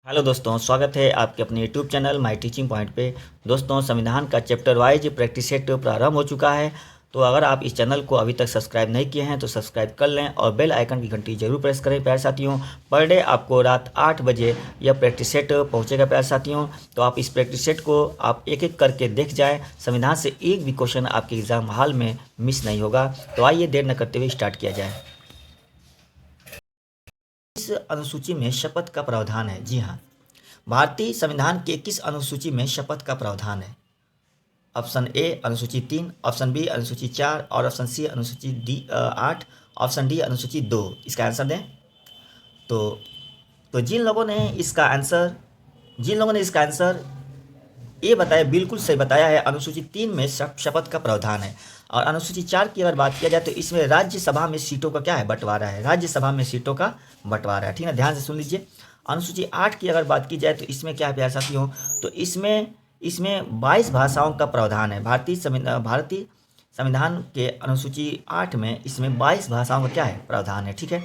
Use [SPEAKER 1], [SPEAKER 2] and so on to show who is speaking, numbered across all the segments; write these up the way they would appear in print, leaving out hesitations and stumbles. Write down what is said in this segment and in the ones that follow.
[SPEAKER 1] Hello दोस्तों, स्वागत है आपके अपने YouTube channel my teaching point पे। दोस्तों, संविधान का चैप्टर वाइज प्रैक्टिस सेट प्रारंभ हो चुका है। तो अगर आप इस चैनल को अभी तक सब्सक्राइब नहीं किए हैं तो सब्सक्राइब कर लें और बेल आइकन की घंटी जरूर प्रेस करें प्यारे साथियों। पर डे आपको रात 8 बजे यह प्रैक्टिस सेट पहुँचेगा प्यारे साथियों। तो आप इस प्रैक्टिस सेट को आप एक एक करके देख जाएँ। संविधान से एक भी क्वेश्चन आपके एग्ज़ाम हॉल में मिस नहीं होगा। तो आइए देर न करते हुए स्टार्ट किया जाए। इस अनुसूची में शपथ का प्रावधान है। जी हाँ, भारतीय संविधान के किस अनुसूची में शपथ का प्रावधान है? ऑप्शन ए अनुसूची 3, ऑप्शन बी अनुसूची 4 और ऑप्शन सी अनुसूची 8, ऑप्शन डी अनुसूची 2। इसका आंसर दें। तो जिन लोगों ने इसका आंसर ये बताया, बिल्कुल सही बताया है। अनुसूची 3 में शपथ का प्रावधान है। और अनुसूची 4 की अगर बात किया जाए तो इसमें राज्यसभा में सीटों का क्या है? बंटवारा है। राज्यसभा में सीटों का बंटवारा है। ठीक है, ध्यान से सुन लीजिए। अनुसूची 8 की अगर बात की जाए तो इसमें क्या है प्यारे साथियों? तो इसमें 22 भाषाओं का प्रावधान है। भारतीय संविधान के अनुसूची 8 में इसमें 22 भाषाओं का क्या है? प्रावधान है। ठीक है।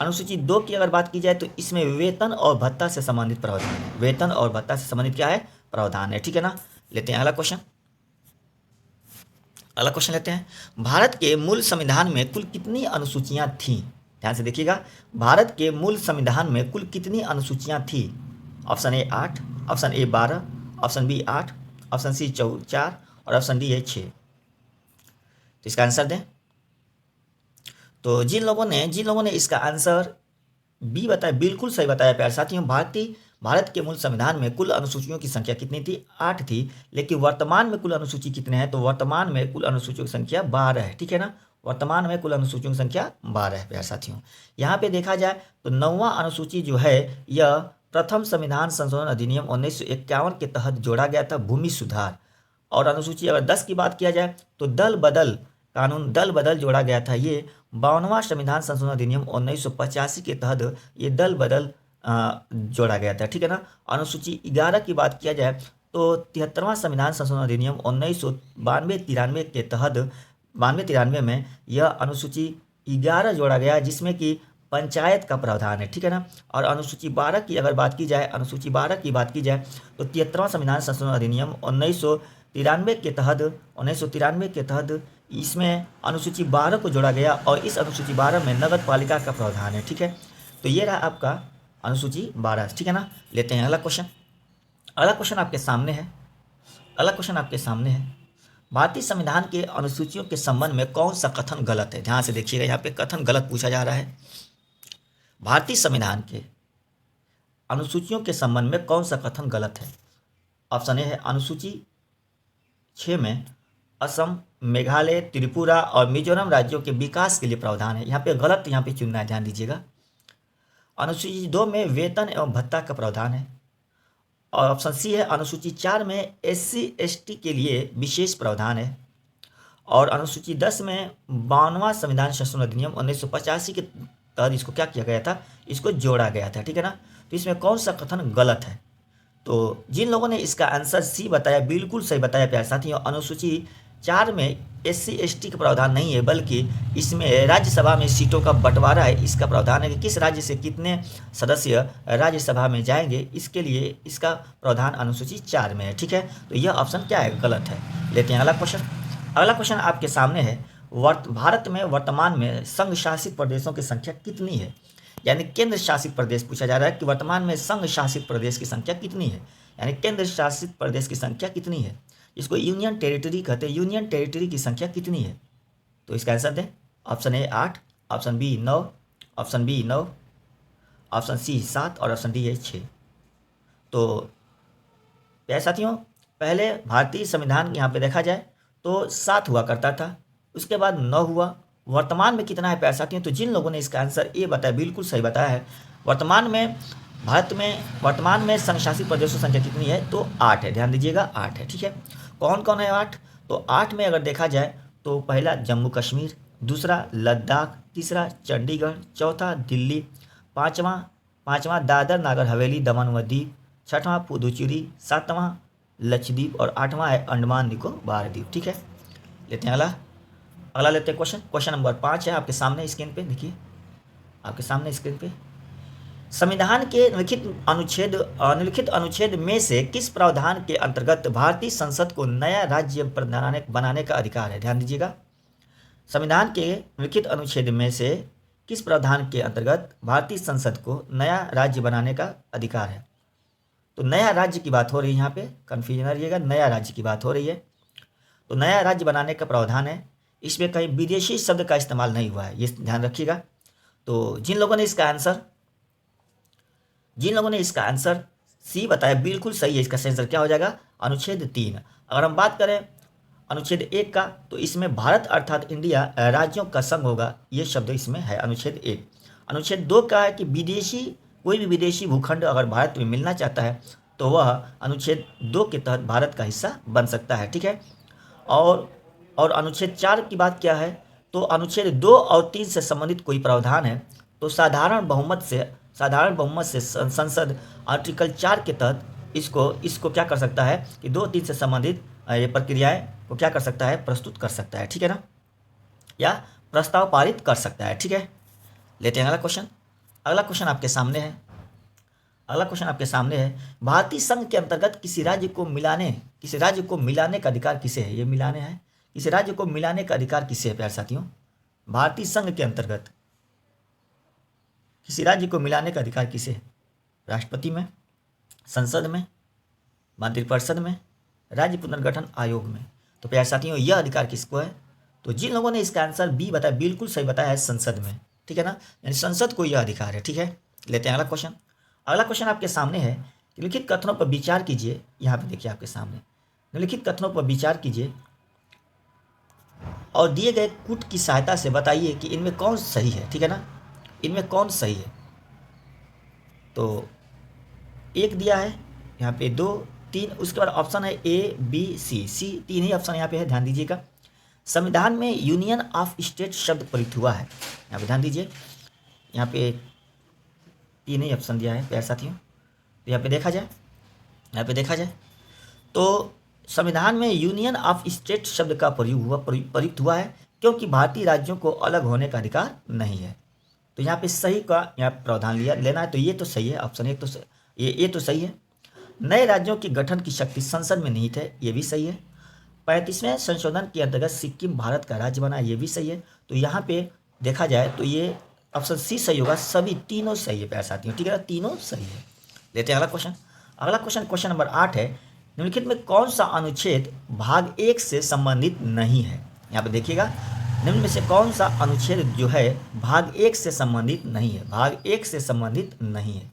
[SPEAKER 1] अनुसूची 2 की अगर बात की जाए तो इसमें वेतन और भत्ता से संबंधित प्रावधान है। वेतन और भत्ता से संबंधित क्या है? प्रावधान है। ठीक है ना। लेते हैं अगला क्वेश्चन। लेते हैं। भारत के मूल संविधान में कुल कितनी अनुसूचियां थीं? ध्यान से देखिएगा। भारत के मूल संविधान में कुल कितनी अनुसूचियां थी? Option A 8, option A 12, option B 8, option C 4 और ऑप्शन डी है 6। तो इसका आंसर दें। तो जिन लोगों ने इसका आंसर बी बताया, बिल्कुल सही बताया प्यारे साथियों। भारत के मूल संविधान में कुल अनुसूचियों की संख्या कितनी थी? 8 थी। लेकिन वर्तमान में कुल अनुसूची कितने हैं? तो वर्तमान में कुल अनुसूचियों की संख्या 12 है। ठीक है ना। वर्तमान में कुल अनुसूचियों की संख्या 12 है प्यारे साथियों। यहाँ पे देखा जाए तो 9वां अनुसूची जो है यह प्रथम संविधान संशोधन अधिनियम 1951 के तहत जोड़ा गया था, भूमि सुधार। और अनुसूची अगर 10 की बात किया जाए तो दल बदल जोड़ा गया था। ये 52वां संविधान संशोधन अधिनियम 1985 के तहत ये दल बदल जोड़ा गया था। ठीक है ना। अनुसूची 11 की बात किया जाए तो 73वां संविधान संशोधन अधिनियम 1992-93 के तहत 92-93 में यह अनुसूची 11 जोड़ा गया, जिसमें कि पंचायत का प्रावधान है। ठीक है ना। और अनुसूची 12 की अगर बात की जाए तो 73वां संविधान संशोधन अधिनियम 1993 के तहत इसमें अनुसूची 12 को जोड़ा गया और इस अनुसूची 12 में नगर पालिका का प्रावधान है। ठीक है। तो ये रहा आपका अनुसूची 12। ठीक है ना। लेते हैं अगला क्वेश्चन। अगला क्वेश्चन आपके सामने है। भारतीय संविधान के अनुसूचियों के संबंध में कौन सा कथन गलत है? ध्यान से देखिएगा, यहाँ पे कथन गलत पूछा जा रहा है। भारतीय संविधान के अनुसूचियों के संबंध में कौन सा कथन गलत है? ऑप्शन ए है अनुसूची 6 में असम, मेघालय, त्रिपुरा और मिजोरम राज्यों के विकास के लिए प्रावधान है। यहाँ पे गलत चुनना है, ध्यान दीजिएगा। अनुसूची 2 में वेतन एवं भत्ता का प्रावधान है। और ऑप्शन सी है अनुसूची 4 में SC/ST के लिए विशेष प्रावधान है। और अनुसूची 10 में 52वां संविधान संशोधन अधिनियम 1985 के तहत इसको क्या किया गया था? इसको जोड़ा गया था। ठीक है ना। तो इसमें कौन सा कथन गलत है? तो जिन लोगों ने इसका आंसर सी बताया, बिल्कुल सही बताया प्यारे साथियों। अनुसूची 4 में SC/ST का प्रावधान नहीं है, बल्कि इसमें राज्यसभा में सीटों का बंटवारा है। इसका प्रावधान है कि किस राज्य से कितने सदस्य राज्यसभा में जाएंगे, इसके लिए इसका प्रावधान अनुसूची 4 में है। ठीक है। तो यह ऑप्शन क्या है? गलत है। लेते हैं अगला क्वेश्चन। अगला क्वेश्चन आपके सामने है। भारत में वर्तमान में संघ शासित प्रदेशों की संख्या कितनी है? यानी केंद्र शासित प्रदेश पूछा जा रहा है कि वर्तमान में संघ शासित प्रदेश की संख्या कितनी है, यानी केंद्र शासित प्रदेश की संख्या कितनी है। इसको यूनियन टेरिटरी कहते हैं। यूनियन टेरिटरी की संख्या कितनी है? तो इसका आंसर दें। Option A 8, option B 9, option C 7 और ऑप्शन डी है 6। तो प्यारे साथियों, पहले भारतीय संविधान यहाँ पे देखा जाए तो 7 हुआ करता था, उसके बाद 9 हुआ। वर्तमान में कितना है प्यारे साथियों? तो जिन लोगों ने इसका आंसर ए बताया, बिल्कुल सही बताया है। वर्तमान में संघ शासित प्रदेशों की संख्या कितनी है? तो 8 है। ध्यान दीजिएगा, 8 है। ठीक है। कौन कौन है 8? तो 8 में अगर देखा जाए तो पहला जम्मू कश्मीर, दूसरा लद्दाख, तीसरा चंडीगढ़, चौथा दिल्ली, पाँचवां दादर नागर हवेली दमन व दीव, छठवां पुदुचेरी, सातवां लक्षद्वीप और 8वां है अंडमान निकोबार द्वीप। ठीक है। लेते हैं अगला लेते हैं क्वेश्चन नंबर 5 है आपके सामने स्क्रीन पे। देखिए आपके सामने स्क्रीन पे संविधान के निम्नलिखित अनुच्छेद में से किस प्रावधान के अंतर्गत भारतीय संसद को नया राज्य बनाने का अधिकार है? ध्यान दीजिएगा, संविधान के निम्नलिखित अनुच्छेद में से किस प्रावधान के अंतर्गत भारतीय संसद को नया राज्य बनाने का अधिकार है? तो नया राज्य की बात हो रही है, यहाँ पे कन्फ्यूजन न रहिएगा, नया राज्य की बात हो रही है। तो नया राज्य बनाने का प्रावधान है, इसमें कहीं विदेशी शब्द का इस्तेमाल नहीं हुआ है, ये ध्यान रखिएगा। तो जिन लोगों ने इसका आंसर सी बताया बिल्कुल सही है। इसका सही आंसर क्या हो जाएगा? अनुच्छेद 3। अगर हम बात करें अनुच्छेद 1 का, तो इसमें भारत अर्थात इंडिया राज्यों का संघ होगा, ये शब्द इसमें है अनुच्छेद 1। अनुच्छेद 2 का है कि कोई भी विदेशी भूखंड अगर भारत में मिलना चाहता है तो वह अनुच्छेद 2 के तहत भारत का हिस्सा बन सकता है, ठीक है। और अनुच्छेद 4 की बात क्या है? तो अनुच्छेद 2 और 3 से संबंधित कोई प्रावधान है तो साधारण बहुमत से संसद आर्टिकल 4 के तहत इसको क्या कर सकता है कि 2-3 से संबंधित ये प्रक्रियाएं को क्या कर सकता है? प्रस्तुत कर सकता है, ठीक है ना, या प्रस्ताव पारित कर सकता है, ठीक है। लेते हैं अगला क्वेश्चन। अगला क्वेश्चन आपके सामने है, भारतीय संघ के अंतर्गत किसी राज्य को मिलाने का अधिकार किसे है? ये मिलाने है, किसी राज्य को मिलाने का अधिकार किसे है प्यारे साथियों? भारतीय संघ के अंतर्गत किसी राज्य को मिलाने का अधिकार किसे है? राष्ट्रपति में, संसद में, मंत्रिपरिषद में, राज्य पुनर्गठन आयोग में। तो प्यारे साथियों यह अधिकार किसको है? तो जिन लोगों ने इसका आंसर बी बताया बिल्कुल सही बताया है, संसद में, ठीक है ना, यानी संसद को यह अधिकार है, ठीक है। लेते हैं अगला क्वेश्चन। अगला क्वेश्चन आपके सामने है, निम्नलिखित कथनों पर विचार कीजिए। यहाँ पे देखिए आपके सामने, निम्नलिखित कथनों पर विचार कीजिए और दिए गए कूट की सहायता से बताइए कि इनमें कौन सही है, ठीक है ना, इनमें कौन सही है। तो 1 दिया है, यहाँ पे 2, 3, उसके बाद ऑप्शन है A, B, C 3 he option यहाँ पे है, ध्यान दीजिएगा। संविधान में यूनियन ऑफ स्टेट शब्द प्रयुक्त हुआ है, यहाँ पे ध्यान दीजिए, यहाँ पे 3 ही ऑप्शन दिया है प्यारे साथियों। तो यहाँ पे देखा जाए तो संविधान में यूनियन ऑफ स्टेट शब्द का प्रयुक्त हुआ है क्योंकि भारतीय राज्यों को अलग होने का अधिकार नहीं है। तो यहाँ पे सही का यहाँ प्रावधान लेना है, तो ये तो सही है, ऑप्शन 1 तो ये तो सही है। नए राज्यों के गठन की शक्ति संसद में निहित है, ये भी सही है। 35वें संशोधन के अंतर्गत सिक्किम भारत का राज्य बना, ये भी सही है। तो यहाँ पे देखा जाए तो ये ऑप्शन सी सही होगा, सभी तीनों सही है प्यारे साथियों, ठीक है ना, तीनों सही है। लेते हैं अगला क्वेश्चन नंबर 8 है, निम्नलिखित में कौन सा अनुच्छेद भाग 1 से संबंधित नहीं है? यहाँ पे देखिएगा, निम्न में से कौन सा अनुच्छेद जो है भाग 1 से संबंधित नहीं है? भाग 1 से संबंधित नहीं है,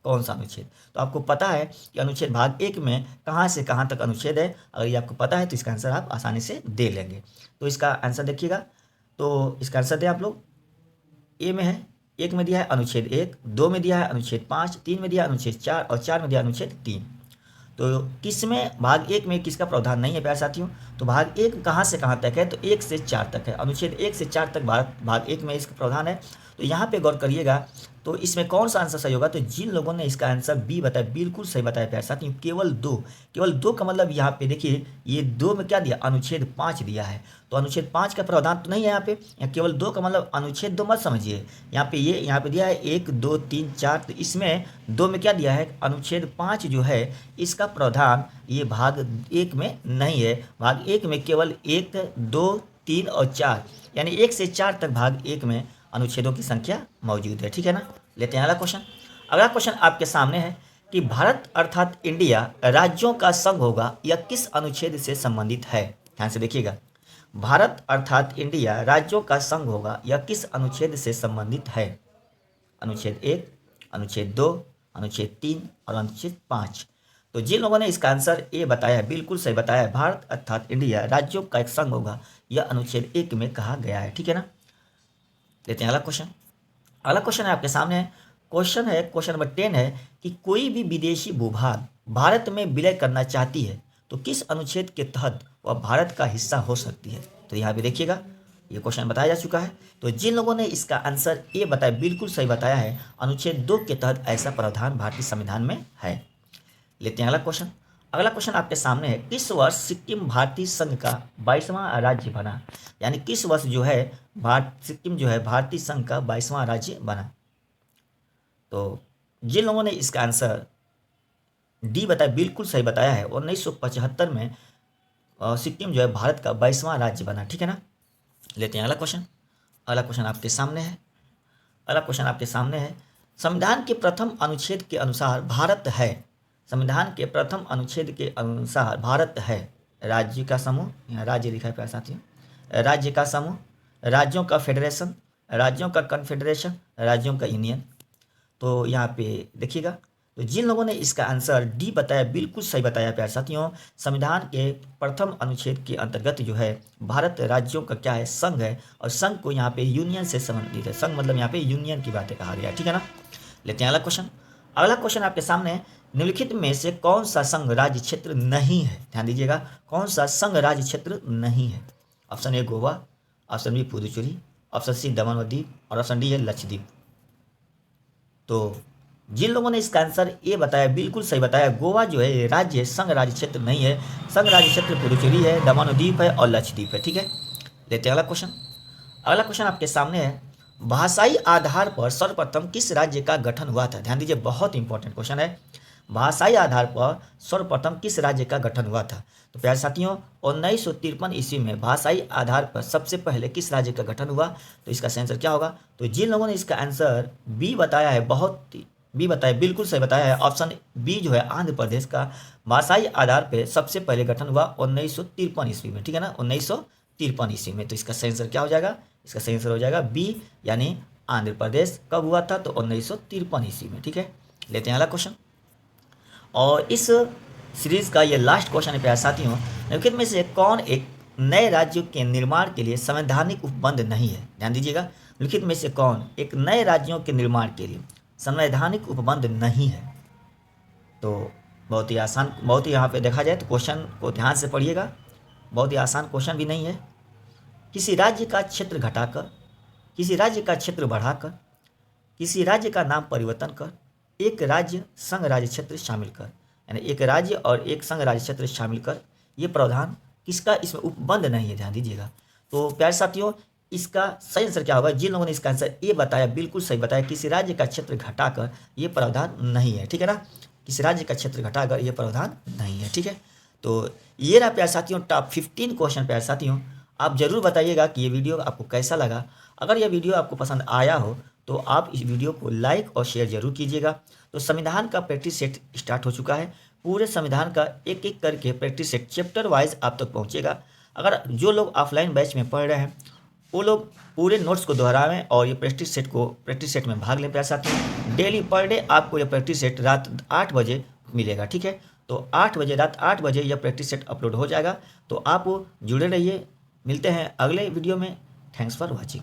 [SPEAKER 1] कौन सा अनुच्छेद? तो आपको पता है कि अनुच्छेद भाग 1 में कहाँ से कहाँ तक अनुच्छेद है। अगर ये आपको पता है तो इसका आंसर आप आसानी से दे लेंगे। तो इसका आंसर देखिएगा, तो इसका आंसर दें आप लोग। ए में है, 1 में दिया है अनुच्छेद 1, 2 में दिया है अनुच्छेद 5, 3 में दिया है अनुच्छेद 4 और 4 में दिया है अनुच्छेद 3। तो किसमें भाग 1 में किसका प्रावधान नहीं है प्यारे साथियों? तो भाग 1 कहाँ से कहाँ तक है? तो 1 से 4 तक है, अनुच्छेद 1 से 4 तक भाग 1 में इसका प्रावधान है। तो यहाँ पे गौर करिएगा, तो इसमें कौन सा आंसर सही होगा? तो जिन लोगों ने इसका आंसर बी बताया बिल्कुल सही बताया प्यारे साथियों, केवल 2 का मतलब यहाँ पे देखिए, ये 2 में क्या दिया? अनुच्छेद 5 दिया है। तो अनुच्छेद 5 का प्रावधान तो नहीं है यहाँ पे, केवल 2 का मतलब अनुच्छेद 2 मत समझिए। यहाँ पे दिया है 1, 2, 3, 4, तो इसमें 2 में क्या दिया है? अनुच्छेद 5 जो है इसका प्रावधान ये भाग 1 में नहीं है। भाग 1 में केवल 1, 2, 3 और 4, यानी 1 से 4 तक भाग 1 में अनुच्छेदों की संख्या मौजूद है, ठीक है ना। लेते हैं अगला क्वेश्चन आपके सामने है कि भारत अर्थात इंडिया राज्यों का संघ होगा यह किस अनुच्छेद से संबंधित है? ध्यान से देखिएगा, भारत अर्थात इंडिया राज्यों का संघ होगा यह किस अनुच्छेद से संबंधित है? अनुच्छेद 1, अनुच्छेद 2, अनुच्छेद 3 और अनुच्छेद 5। तो जिन लोगों ने इसका आंसर ए बताया है बिल्कुल सही बताया है, भारत अर्थात इंडिया राज्यों का एक संघ होगा यह अनुच्छेद 1 में कहा गया है, ठीक है ना। लेते हैं अगला क्वेश्चन है आपके सामने। क्वेश्चन नंबर 10 है कि कोई भी विदेशी भूभाग भारत में विलय करना चाहती है तो किस अनुच्छेद के तहत वह भारत का हिस्सा हो सकती है? तो यहाँ पे देखिएगा, ये क्वेश्चन बताया जा चुका है। तो जिन लोगों ने इसका आंसर ए बताया बिल्कुल सही बताया है, अनुच्छेद 2 के तहत ऐसा प्रावधान भारतीय संविधान में है। लेते हैं अगला क्वेश्चन आपके सामने है, किस वर्ष सिक्किम भारतीय संघ का 22वां राज्य बना? यानी किस वर्ष जो है सिक्किम जो है भारतीय संघ का 22वां राज्य बना? तो जिन लोगों ने इसका आंसर डी बताया बिल्कुल सही बताया है, 1975 में सिक्किम जो है भारत का 22वां राज्य बना। ठीक है ना। लेते हैं अगला क्वेश्चन। अगला क्वेश्चन आपके सामने है। अगला क्वेश्चन आपके सामने है, संविधान के प्रथम अनुच्छेद के अनुसार भारत है, संविधान के प्रथम अनुच्छेद के अनुसार भारत है राज्य का समूह, यहाँ राज्य लिखा है प्यारे साथियों, राज्य का समूह, राज्यों का फेडरेशन, राज्यों का कन्फेडरेशन, राज्यों का यूनियन। तो यहाँ पे देखिएगा, तो जिन लोगों ने इसका आंसर डी बताया बिल्कुल सही बताया प्यारे साथियों, संविधान के प्रथम अनुच्छेद के अंतर्गत जो है भारत राज्यों का क्या है, संघ है, और संघ को यहाँ पे यूनियन से संबंधित है। संघ मतलब यहाँ पे यूनियन की बातें कहा गया है। ठीक है ना। लेते हैं अगला क्वेश्चन। अगला क्वेश्चन आपके सामने है, निम्नलिखित में से कौन सा संघ राज्य क्षेत्र नहीं है। ध्यान दीजिएगा, कौन सा संघ राज्य क्षेत्र नहीं है। Option A Goa, option B Puducherry, option C Daman व दीव, और ऑप्शन डी है लक्षद्वीप। तो जिन लोगों ने इसका आंसर ए बताया बिल्कुल सही बताया, गोवा जो है राज्य संघ राज्य क्षेत्र नहीं है, संघ राज्य क्षेत्र पुदुचेरी है, दमन व दीव है और लक्षद्वीप है। ठीक है। लेते हैं अगला क्वेश्चन। अगला क्वेश्चन आपके सामने है, भाषाई आधार पर सर्वप्रथम किस राज्य का गठन हुआ था। ध्यान दीजिए, बहुत इंपॉर्टेंट क्वेश्चन है। भाषाई आधार पर सर्वप्रथम किस राज्य का गठन हुआ था। तो प्यारे साथियों, 1953 ईस्वी में भाषाई आधार पर सबसे पहले किस राज्य का गठन हुआ। तो इसका आंसर क्या होगा। तो जिन लोगों ने इसका आंसर बी बताया है, बी बताया बिल्कुल सही बताया है, ऑप्शन बी जो है आंध्र प्रदेश का भाषाई आधार पर सबसे पहले गठन हुआ 1953 ईस्वी में। ठीक है ना, 1953 ईस्वी में। तो इसका सही आंसर क्या हो जाएगा, इसका सही आंसर हो जाएगा बी, यानी आंध्र प्रदेश। कब हुआ था, तो 1953 ईस्वी में। ठीक है। लेते हैं अगला क्वेश्चन, और इस सीरीज का ये लास्ट क्वेश्चन है प्यारे साथियों, निम्नलिखित में से कौन एक नए राज्य के निर्माण के लिए संवैधानिक उपबंध नहीं है। ध्यान दीजिएगा, निम्नलिखित में से कौन एक नए राज्यों के निर्माण के लिए संवैधानिक उपबंध नहीं है। तो बहुत ही आसान, बहुत ही यहाँ पे देखा जाए तो क्वेश्चन को ध्यान से पढ़िएगा, बहुत ही आसान क्वेश्चन भी नहीं है। किसी राज्य का क्षेत्र घटाकर, किसी राज्य का क्षेत्र बढ़ाकर, किसी राज्य का नाम परिवर्तन कर, एक राज्य संघ राज्य क्षेत्र शामिल कर, यानी एक राज्य और एक संघ राज्य क्षेत्र शामिल कर, ये प्रावधान किसका इसमें उपबंध नहीं है। ध्यान दीजिएगा। तो प्यारे साथियों, इसका सही आंसर क्या होगा। जिन लोगों ने इसका आंसर ए बताया बिल्कुल सही बताया, किसी राज्य का क्षेत्र घटाकर ये प्रावधान नहीं है। ठीक है ना, किसी राज्य का क्षेत्र घटाकर ये प्रावधान नहीं है। ठीक है। तो ये रहा प्यारे साथियों टॉप 15 क्वेश्चन। प्यारे साथियों, आप जरूर बताइएगा कि ये वीडियो आपको कैसा लगा। अगर यह वीडियो आपको पसंद आया हो तो आप इस वीडियो को लाइक और शेयर जरूर कीजिएगा। तो संविधान का प्रैक्टिस सेट स्टार्ट हो चुका है, पूरे संविधान का एक एक करके प्रैक्टिस सेट चैप्टर वाइज आप तक पहुंचेगा। अगर जो लोग ऑफलाइन बैच में पढ़ रहे हैं वो लोग पूरे नोट्स को दोहराएं और ये प्रैक्टिस सेट में भाग लें। प्यारे साथियों, डेली पर डे आपको ये प्रैक्टिस सेट रात 8 बजे मिलेगा। ठीक है। तो 8 बजे, रात 8 बजे यह प्रैक्टिस सेट अपलोड हो जाएगा। तो आप जुड़े रहिए, मिलते हैं अगले वीडियो में। Thanks for watching.